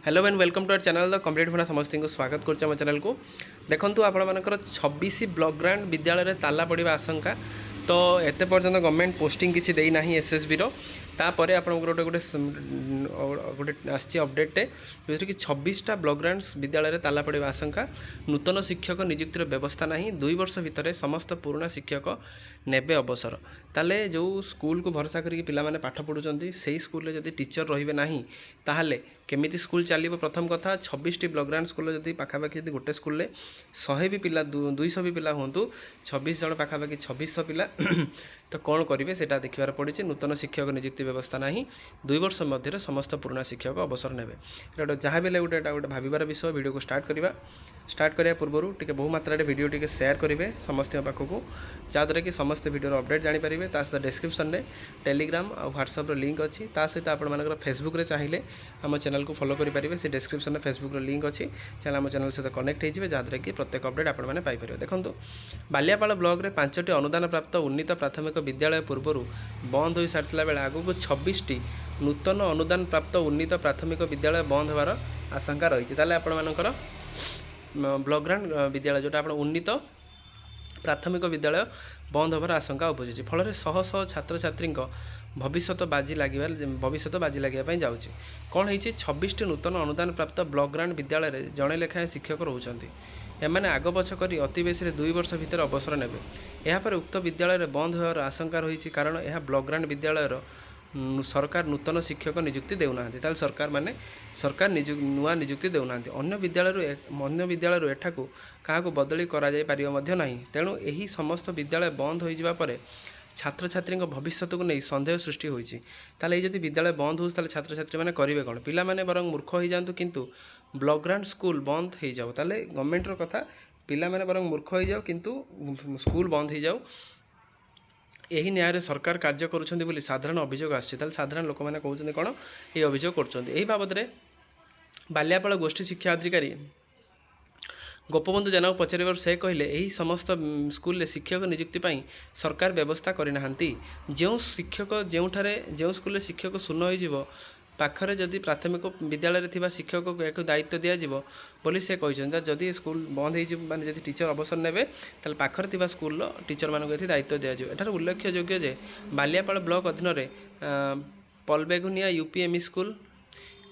Hello and welcome to our channel the complete होना समस्त को स्वागत कर चैनल को देखो आपंकर 26 ब्लॉक ग्रांट विद्यालय में ताला पड़ा आशंका तो एते पर्यंत गवर्नमेंट पोस्टिंग किसी देना एसएसबी तापर आप गोटे गोटे गोटे आसी अपडेटे जो कि 26टा ब्लॉक ग्रांट्स विद्यालय में ताला पड़ा आशंका नूतन शिक्षक नियुक्तिर व्यवस्था ना 2 वर्ष भितर समस्त पुराणा शिक्षक नेबे अवसर ताले जो स्कूल को भरोसा करके पिला माने पाठ पढ़ुचंती से स्कूल जदि टीचर रहिबे नाही ताहले केमिति स्कूल चलिबो। प्रथम कथा 26टी ब्लॉक ग्रांट स्कूल जदि पाखापाखि जदि गोटे स्कूल 100 भी पिला 200 भी पिला होंतु 26 जन पाखापाखि 2600 पिला तो कौन करेंगे से देखबार पड़ी। नूतन शिक्षक नियुक्ति व्यवस्था ना 2 वर्ष मध्य समस्त पुराणा शिक्षक अवसर ने जहाँ भी गोटे गोटे भावार विषय वीडियो को स्टार्ट करिया पूर्व टे बहु मात्रा वीडियो टी शेयर करेंगे समस्त पाखक जहाँद्वारा कि समस्त वीडियो अपडेट जानीपारे। सहित डिस्क्रिप्शन में टेलीग्राम और व्हाट्सएप लिंक अच्छी सहित आप फेसबुक रे चाहिए आम चैनल को फॉलो करेंगे से डिस्क्रिप्शन में फेसबुक लिंक अच्छी चैनल आम चैनल सहित कनेक्ट हो जहाँद्वारा कि प्रत्येक अपडेट आपंपारे। देखो बालियापाल ब्लॉक में 5टी अनुदान प्राप्त उन्नीत प्राथमिक विद्यालय पूर्व बंद हो सारी बेले आगक 26टी नूतन अनुदान प्राप्त उन्नीत प्राथमिक विद्यालय बंद होवार आशंका रही। आपर ब्लॉक ग्रांट विद्यालय जोटा आप उन्नीत प्राथमिक विद्यालय बंद होवार आशंका उपजुची फल शह शह छात्र छात्री भविष्य बाजी लगे जाऊँगी। कौन हो 26टी नूतन अनुदान प्राप्त ब्लॉक ग्रांट विद्यालय जड़े लेखाएं शिक्षक रोचंती एमाने आग पछ कर अति बेसी 2 वर्ष भितर अवसर नेबे। यापर उक्त विद्यालय बंद होवार आशंका रही कारण यह ब्लॉक ग्रांट विद्यालय सरकार नूतन शिक्षक नियुक्ति देना सरकार नुआ नियुक्ति देना अन्य विद्यालय एठाकू क्या बदली करा तेणु यही समस्त विद्यालय बंद हो छात्र छात्री भविष्य को नहीं सन्देह सृष्टि होती जदि विद्यालय बंद हो छात्र छात्री मैंने करेंगे कौन पिला माने बरং मूर्ख हो जातु किंतु ब्लॉक ग्रांट स्कूल बंद हो जाओ गवर्नमेंटर कथा पिला माने बरং मूर्ख हो जाओ किंतु स्कूल बंद हो जाओ यही न्याय सरकार कार्य करुँच साधारण अभियोग आसाधारण साधारण लोक मैंने कहते कौन ये अभियोग कर बाबद बालियापाल गोष्ठी शिक्षा अधिकारी गोपबंधु जेना को पचार से कहले यही समस्त स्कूल शिक्षक नियुक्ति सरकार व्यवस्था करना जो शिक्षक जो स्कूल शिक्षक शून्य हो पाखरे जदि प्राथमिक विद्यालय थिबा शिक्षक को एक दायित्व दिज्व बोली से कहते जदि स्कूल बंद हो माने टीचर अवसर नेबे ताल पाखरे थिबा स्कूल टीचर मानक ये दायित्व दिज्व। एठार उल्लेख्ययोग्य जे बालियापाल ब्लॉक अधीन पलबेगुनिया यूपीएमई स्कूल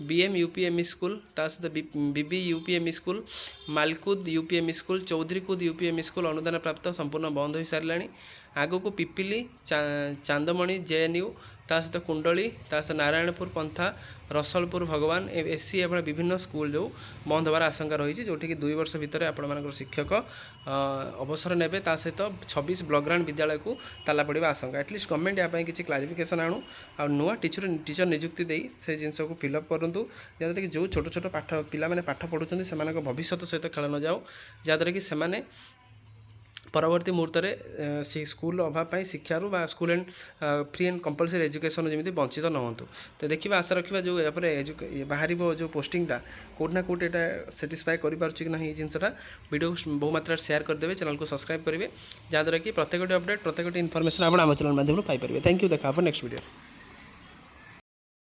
बीएम यूपीएमई स्कूल सहित बीबी यूपीएमई स्कूल मालकुद यूपीएमई स्कूल चौधरीकुद यूपीएमई स्कूल अनुदान प्राप्त संपूर्ण बंद हो सारे आग को पिपिली चांदमणि जेएनयू सहित कुंडली सहित नारायणपुर पंथा रसलपुर भगवान एससी एभली विभिन्न स्कूल जो बंद होवार आशंका रही जोटि कि 2 वर्ष भितर आपण शिक्षक अवसर नेबे सहित 26 ब्लॉक ग्रांट विद्यालय को ताला पड़ा आशंका एटलिस्ट गवर्नमेंट यहाँ किसी क्लारिफिकेशन आणु आ नुआ टीचर नियुक्ति दे से जिनस को फिलअप करूँ जहाँद्वारा कि जो छोट छोट पाठ पिला पाठ पढ़ुं से भविष्य सहित खेल न जाओ जहाँद्वारा कि से परवर्ती मुहूर्त में स्कूल अभाव शिक्षारू school and free and compulsory education जमी वंचित न होंतु। तो देखा आशा रखा जो यहाँ बाहर जो पोस्टिंगटा कौटना कौट यहाँ साटिस्फाई कि ना ये जिनसा वीडियो बहु मात्रा शेयर करदे चैनल को सब्सक्राइब करेंगे जहाँद्वारा कि प्रत्येक अपडेट प्रत्येक इनफर्मेशन आप चैनल माध्यम पाइपर। थैंक यू देखा नेक्स्ट वीडियो।